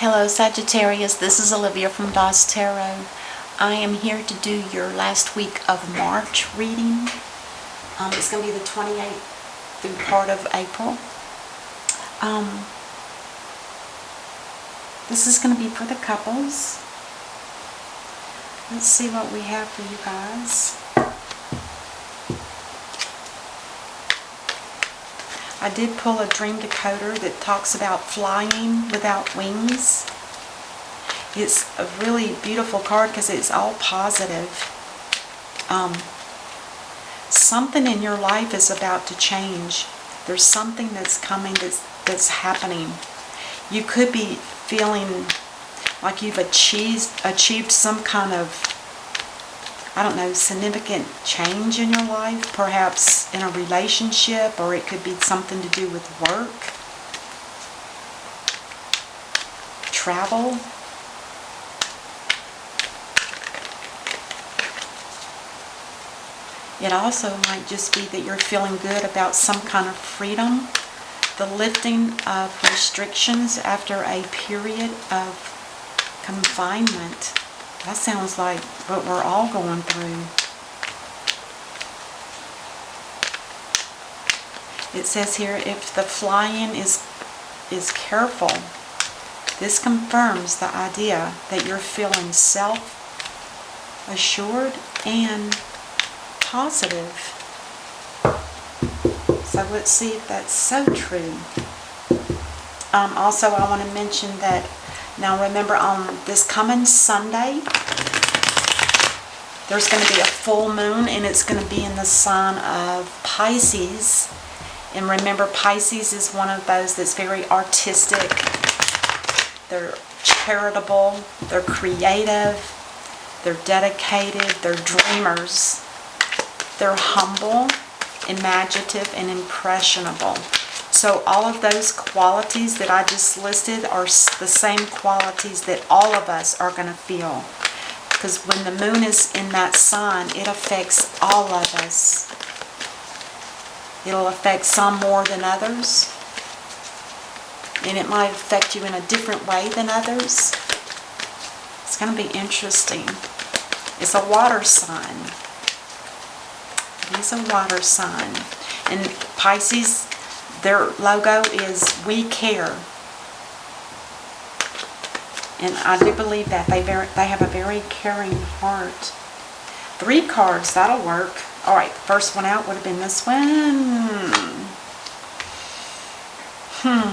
Hello Sagittarius, this is Olivia from DOS Tarot. I am here to do your last week of March reading. It's going to be the 28th through part of April. This is going to be for the couples. Let's see what we have for you guys. I did pull a dream decoder that talks about flying without wings. It's a really beautiful card because it's all positive. Something in your life is about to change. There's something that's coming, that's happening. You could be feeling like you've achieved some kind of, I don't know, significant change in your life, perhaps in a relationship, or it could be something to do with work, travel. It also might just be that you're feeling good about some kind of freedom, the lifting of restrictions after a period of confinement. That sounds like what we're all going through. It says here, if the flying is careful, this confirms the idea that you're feeling self-assured and positive. So let's see if that's so true. Also, I want to mention that, now remember, on this coming Sunday, there's going to be a full moon, and it's going to be in the sign of Pisces. And remember, Pisces is one of those that's very artistic. They're charitable, they're creative, they're dedicated, they're dreamers. They're humble, imaginative, and impressionable. So all of those qualities that I just listed are the same qualities that all of us are going to feel. Because when the moon is in that sign, it affects all of us. It'll affect some more than others. And it might affect you in a different way than others. It's going to be interesting. It's a water sign. It is a water sign. And Pisces, their logo is "We Care." And I do believe that they have a very caring heart. 3 cards, that'll work. Alright, the first one out would have been this one.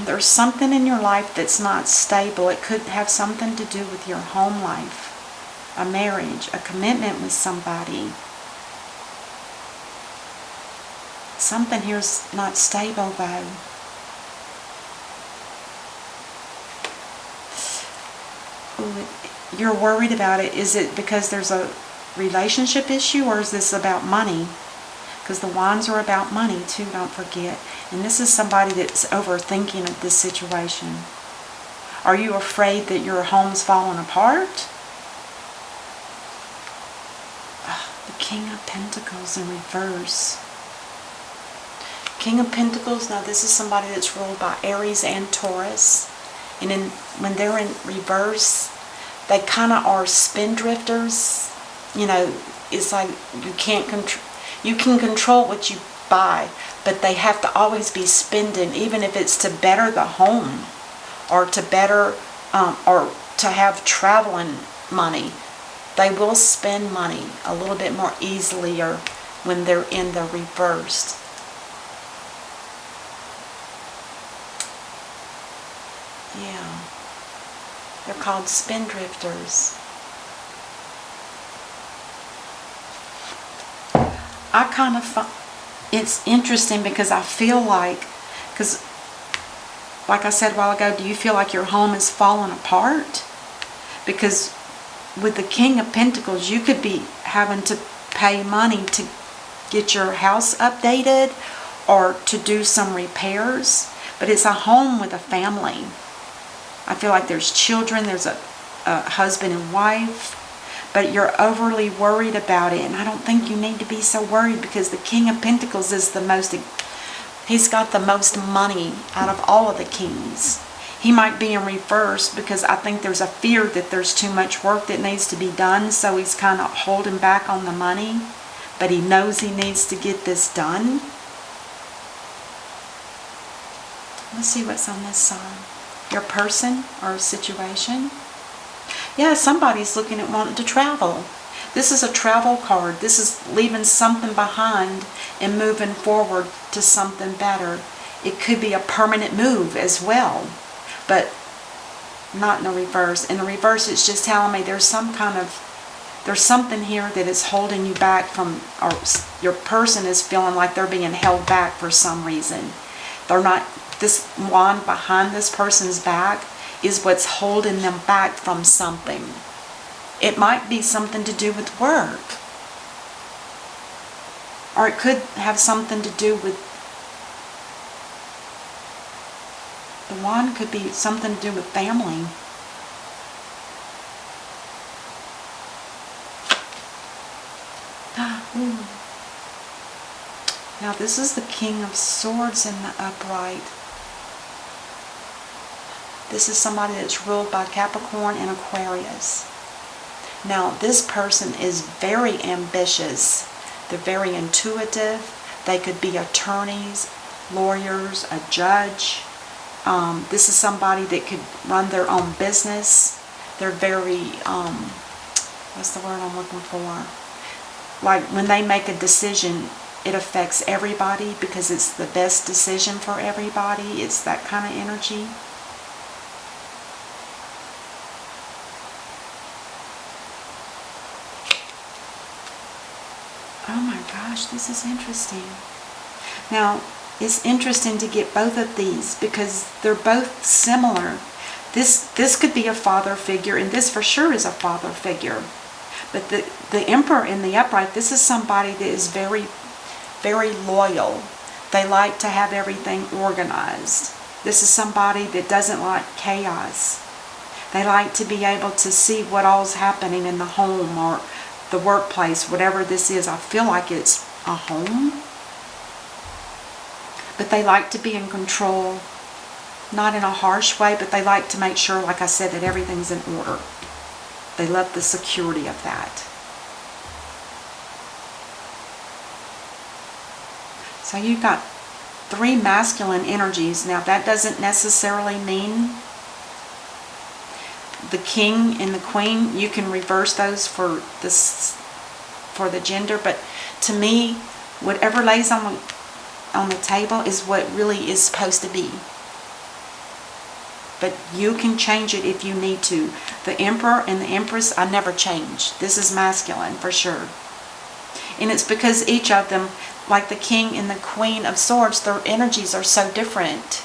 There's something in your life that's not stable. It could have something to do with your home life, a marriage, a commitment with somebody. Something here's not stable, though. You're worried about it. Is it because there's a relationship issue, or is this about money? Because the wands are about money too, don't forget. And this is somebody that's overthinking of this situation. Are you afraid that your home's falling apart? The King of Pentacles in reverse. King of Pentacles, now this is somebody that's ruled by Aries and Taurus. And when they're in reverse, they kind of are spendthrifters. You know, it's like you can control what you buy, but they have to always be spending, even if it's to better the home, or to better, or to have traveling money. They will spend money a little bit more easily or when they're in the reversed. Yeah, they're called spendthrifters. I kind of find it's interesting because I feel like, because like I said a while ago, do you feel like your home is falling apart? Because with the King of Pentacles, you could be having to pay money to get your house updated or to do some repairs. But it's a home with a family. I feel like there's children, there's a husband and wife. But you're overly worried about it, and I don't think you need to be so worried, because the King of Pentacles is he's got the most money out of all of the kings. He might be in reverse because I think there's a fear that there's too much work that needs to be done, so he's kind of holding back on the money, but he knows he needs to get this done. Let's see what's on this side. Your person or situation. Yeah, somebody's looking at wanting to travel. This is a travel card. This is leaving something behind and moving forward to something better. It could be a permanent move as well, but not in the reverse. In the reverse, it's just telling me there's something here that is holding you back from, or your person is feeling like they're being held back for some reason. They're not, this wand behind this person's back is what's holding them back from something. It might be something to do with work. Or it could have something to do with, the wand could be something to do with family. Now this is the King of Swords in the upright. This is somebody that's ruled by Capricorn and Aquarius. Now this person is very ambitious. They're very intuitive. They could be attorneys, lawyers, a judge. This is somebody that could run their own business. They're very, what's the word I'm looking for? Like when they make a decision, it affects everybody because it's the best decision for everybody. It's that kind of energy. Oh my gosh, this is interesting. Now, it's interesting to get both of these because they're both similar. This could be a father figure, and this for sure is a father figure. But the Emperor in the upright, this is somebody that is very, very loyal. They like to have everything organized. This is somebody that doesn't like chaos. They like to be able to see what all's happening in the home or the workplace, whatever this is. I feel like it's a home. But they like to be in control, not in a harsh way, but they like to make sure, like I said, that everything's in order. They love the security of that. So you've got 3 masculine energies. Now that doesn't necessarily mean the king and the queen. You can reverse those for this, for the gender, but to me, whatever lays on the table is what really is supposed to be. But you can change it if you need to. The Emperor and the Empress, I never change. This is masculine for sure. And it's because each of them, like the King and the Queen of Swords, their energies are so different.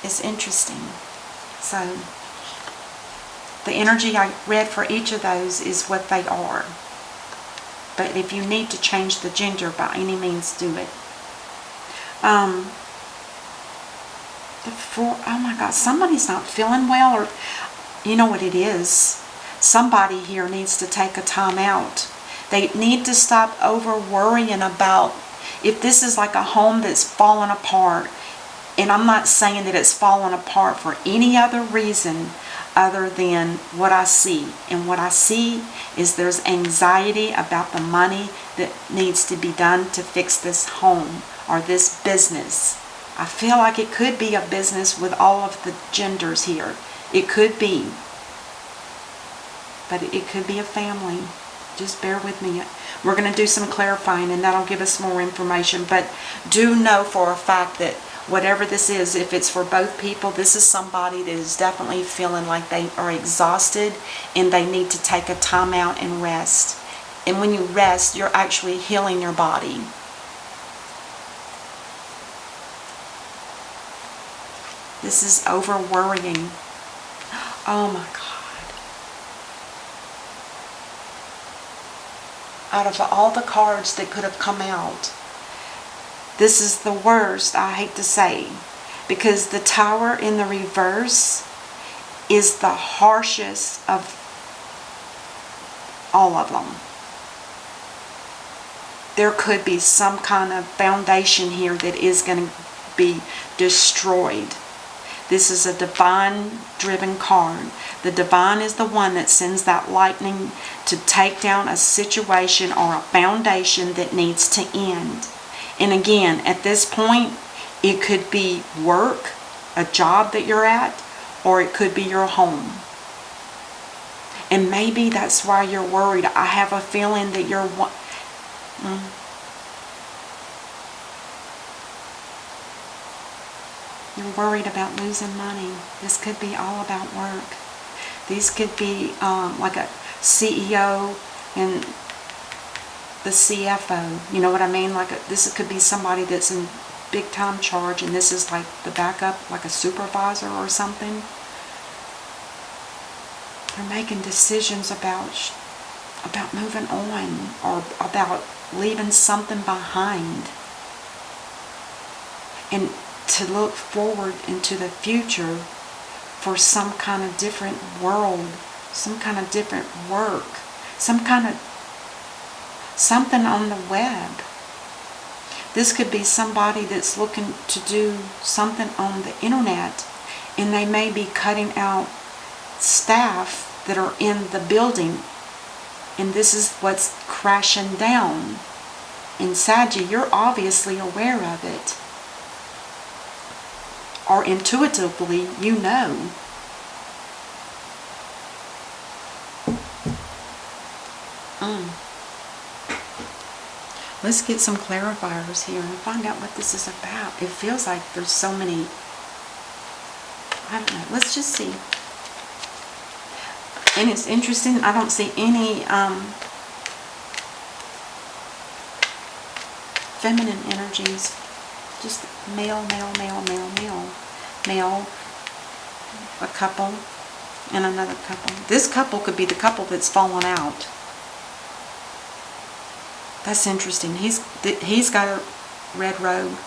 It's interesting. So, the energy I read for each of those is what they are. But if you need to change the gender, by any means, do it. Oh my God, somebody's not feeling well, or you know what it is. Somebody here needs to take a time out. They need to stop over worrying about if this is like a home that's fallen apart. And I'm not saying that it's fallen apart for any other reason other than what I see. And what I see is there's anxiety about the money that needs to be done to fix this home or this business. I feel like it could be a business with all of the genders here. It could be. But it could be a family. Just bear with me. We're going to do some clarifying and that'll give us more information. But do know for a fact that whatever this is, if it's for both people, this is somebody that is definitely feeling like they are exhausted and they need to take a time out and rest. And when you rest, you're actually healing your body. This is over worrying. Oh my God. Out of all the cards that could have come out, this is the worst, I hate to say, because the Tower in the reverse is the harshest of all of them. There could be some kind of foundation here that is going to be destroyed. This is a divine-driven card. The divine is the one that sends that lightning to take down a situation or a foundation that needs to end. And again, at this point, it could be work, a job that you're at, or it could be your home. And maybe that's why you're worried. I have a feeling that you're... You're worried about losing money. This could be all about work. These could be like a CEO and the CFO. You know what I mean? Like this could be somebody that's in big time charge, and this is like the backup, like a supervisor or something. They're making decisions about moving on or about leaving something behind. And to look forward into the future for some kind of different world, some kind of different work, something on the web. This could be somebody that's looking to do something on the internet, and they may be cutting out staff that are in the building, and this is what's crashing down. And Saggy, you're obviously aware of it. Or intuitively, you know. Let's get some clarifiers here and find out what this is about. It feels like there's so many... I don't know. Let's just see. And it's interesting, I don't see any feminine energies. Just male, male, male, male, male. Male, a couple, and another couple. This couple could be the couple that's fallen out. That's interesting. He's got a red robe.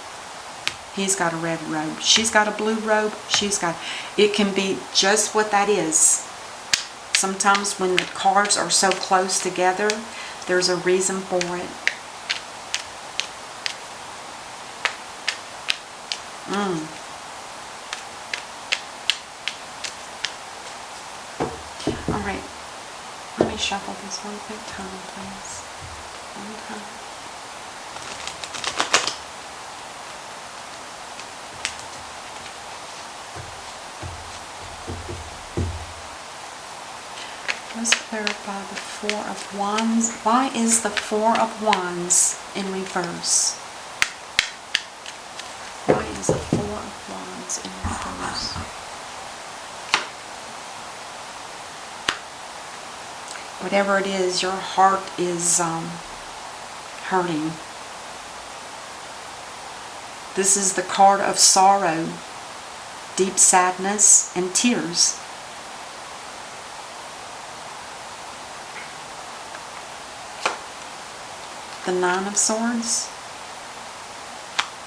He's got a red robe. She's got a blue robe. It can be just what that is. Sometimes when the cards are so close together, there's a reason for it. Alright, let me shuffle this one quick time, please. One time. Let's clarify the Four of Wands. Why is the Four of Wands in reverse? Why is the Four of Wands in reverse? Whatever it is, your heart is hurting. This is the card of sorrow, deep sadness, and tears. The Nine of Swords.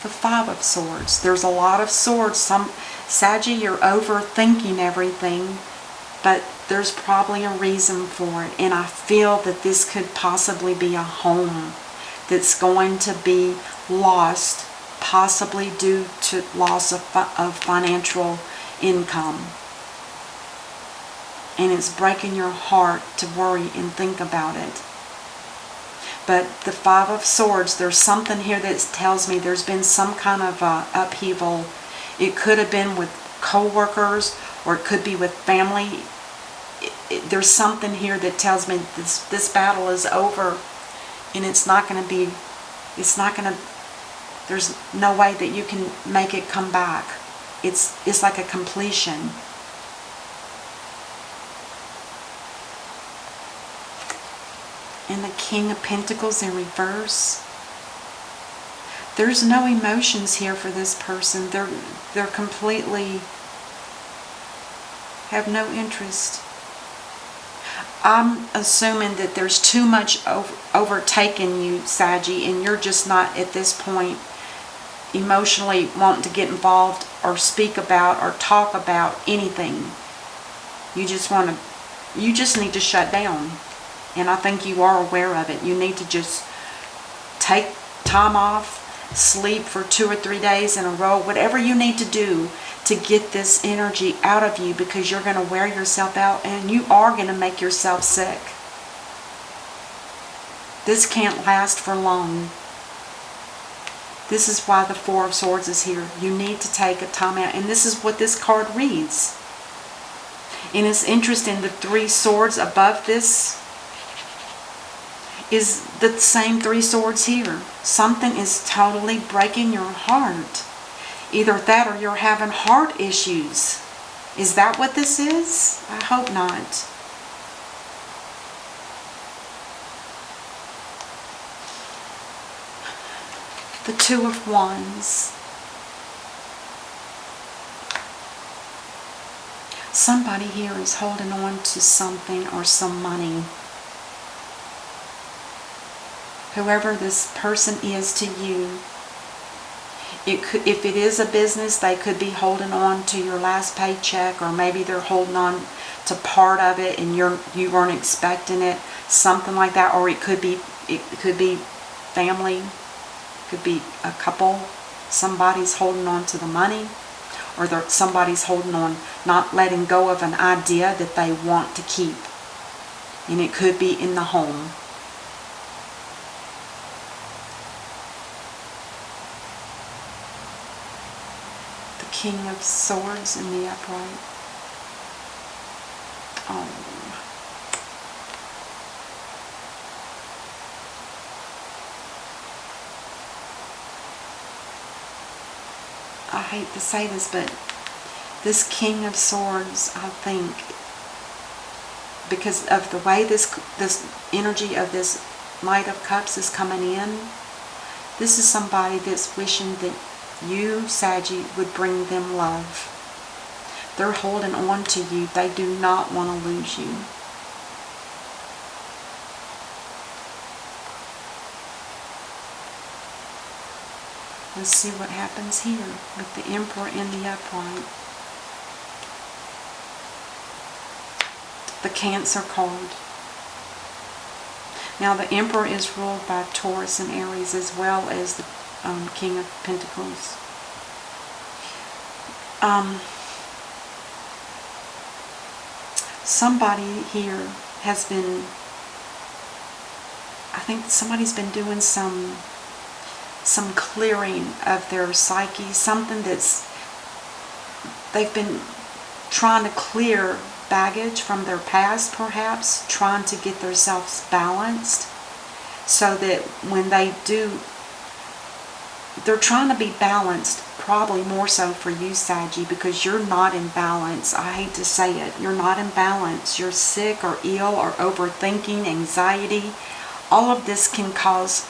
The Five of Swords. There's a lot of swords. Saggy, you're overthinking everything, but there's probably a reason for it. And I feel that this could possibly be a home that's going to be lost, possibly due to loss of financial income. And it's breaking your heart to worry and think about it. But the Five of Swords, there's something here that tells me there's been some kind of upheaval. It could have been with co-workers, or it could be with family. There's something here that tells me this battle is over, and it's not going to be, there's no way that you can make it come back. It's like a completion. And the King of Pentacles in reverse. There's no emotions here for this person. They're completely have no interest. I'm assuming that there's too much overtaking you, Saggy, and you're just not at this point emotionally wanting to get involved or speak about or talk about anything. You just need to shut down. And I think you are aware of it. You need to just take time off, sleep for 2 or 3 days in a row, whatever you need to do to get this energy out of you, because you're going to wear yourself out and you are going to make yourself sick. This can't last for long. This is why the Four of Swords is here. You need to take a time out. And this is what this card reads. And it's interesting, the 3 swords above this is the same 3 swords here. Something is totally breaking your heart. Either that or you're having heart issues. Is that what this is? I hope not. The Two of Wands. Somebody here is holding on to something or some money. Whoever this person is to you, if it is a business, they could be holding on to your last paycheck, or maybe they're holding on to part of it and you weren't expecting it, something like that. Or it could be family, could be a couple. Somebody's holding on to the money, or somebody's holding on, not letting go of an idea that they want to keep, and it could be in the home. King of Swords in the upright. Oh. I hate to say this, but this King of Swords, I think, because of the way this energy of this Knight of Cups is coming in, this is somebody that's wishing that you, Saggy, would bring them love. They're holding on to you. They do not want to lose you. Let's see what happens here with the Emperor in the upright. The Cancer card. Now the Emperor is ruled by Taurus and Aries, as well as the King of Pentacles. Somebody here has been, I think somebody's been doing some clearing of their psyche, something they've been trying to clear baggage from their past, perhaps, trying to get themselves balanced, so that when they do, they're trying to be balanced, probably more so for you, Saggy, because you're not in balance. I hate to say it. You're not in balance. You're sick or ill or overthinking, anxiety. All of this can cause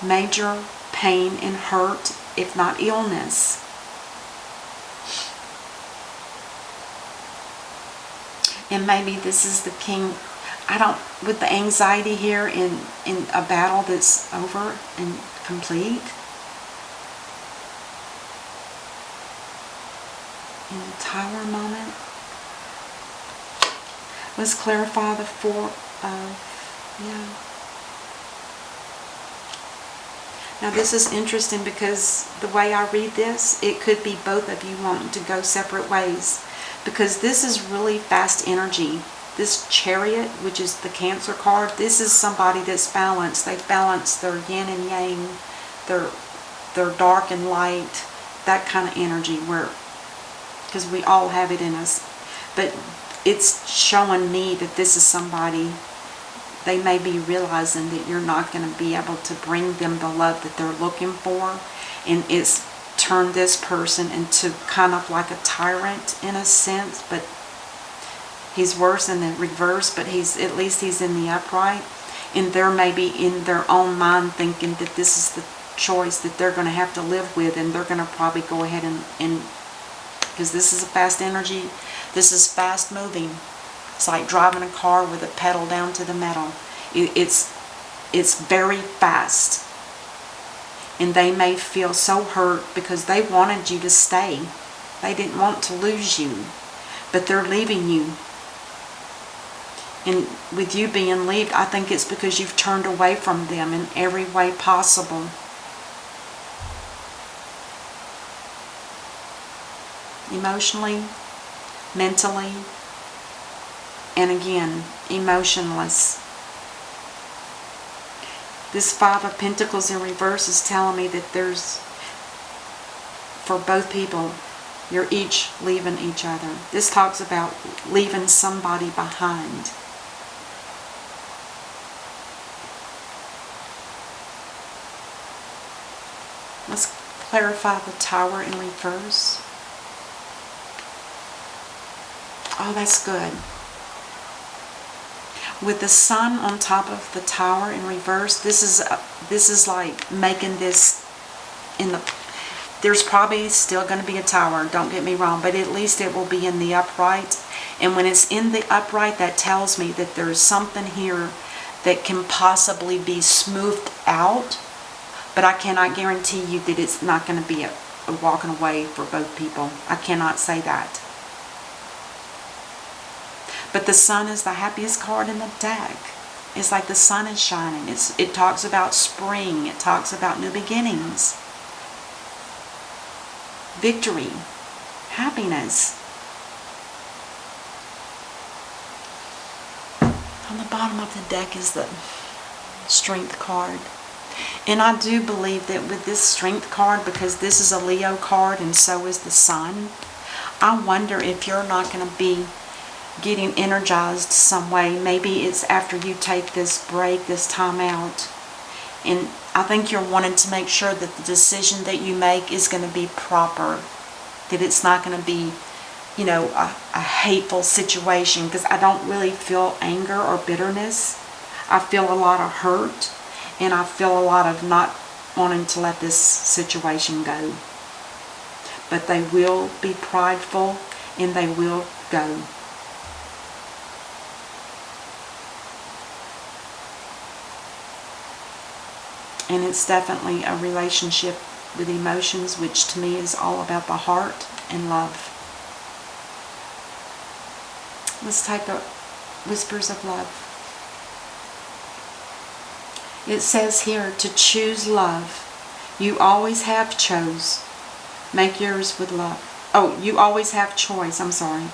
major pain and hurt, if not illness. And maybe this is the king, with the anxiety here in a battle that's over and complete. In the Tower moment. Let's clarify the Four of, Now this is interesting, because the way I read this, it could be both of you wanting to go separate ways, because this is really fast energy. This Chariot, which is the Cancer card, this is somebody that's balanced. They've balanced their yin and yang, their dark and light, that kind of energy, because we all have it in us. But it's showing me that this is somebody, they may be realizing that you're not going to be able to bring them the love that they're looking for, and it's turned this person into kind of like a tyrant in a sense, but he's worse in the reverse, but at least he's in the upright, and they're maybe in their own mind thinking that this is the choice that they're going to have to live with, and they're going to probably go ahead and because this is a fast energy, this is fast moving. It's like driving a car with a pedal down to the metal. It's very fast. And they may feel so hurt because they wanted you to stay. They didn't want to lose you. But they're leaving you. And with you being leaved, I think it's because you've turned away from them in every way possible. emotionally, mentally, and again, emotionless. This Five of Pentacles in reverse is telling me that there's, for both people, you're each leaving each other. This talks about leaving somebody behind. Let's clarify the Tower in reverse. Oh, that's good. With the Sun on top of the Tower in reverse, this is like making this in the... There's probably still going to be a tower, don't get me wrong, but at least it will be in the upright. And when it's in the upright, that tells me that there's something here that can possibly be smoothed out, but I cannot guarantee you that it's not going to be a walking away for both people. I cannot say that. But the Sun is the happiest card in the deck. It's like the sun is shining. It talks about spring. It talks about new beginnings. Victory. Happiness. On the bottom of the deck is the Strength card. And I do believe that with this Strength card, because this is a Leo card and so is the Sun, I wonder if you're not going to be getting energized some way. Maybe it's after you take this break, this time out. And I think you're wanting to make sure that the decision that you make is going to be proper. That it's not going to be, you know, a hateful situation. Because I don't really feel anger or bitterness. I feel a lot of hurt. And I feel a lot of not wanting to let this situation go. But they will be prideful and they will go. And it's definitely a relationship with emotions, which to me is all about the heart and love. Let's take the Whispers of Love. It says here to choose love. You always have chose. Make yours with love. Oh, you always have choice. I'm sorry.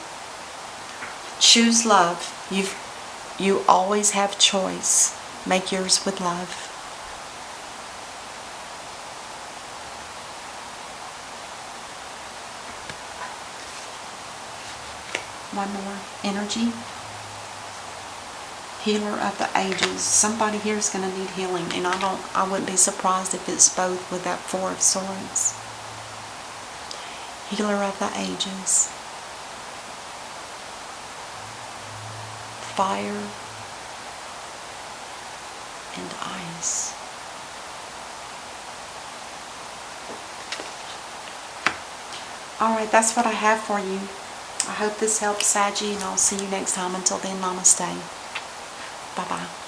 Choose love. You always have choice. Make yours with love. One more. Energy. Healer of the ages. Somebody here is going to need healing, and I wouldn't be surprised if it's both with that Four of Swords. Healer of the ages. Fire and ice. Alright, that's what I have for you. I hope this helps, Saggy, and I'll see you next time. Until then, namaste. Bye-bye.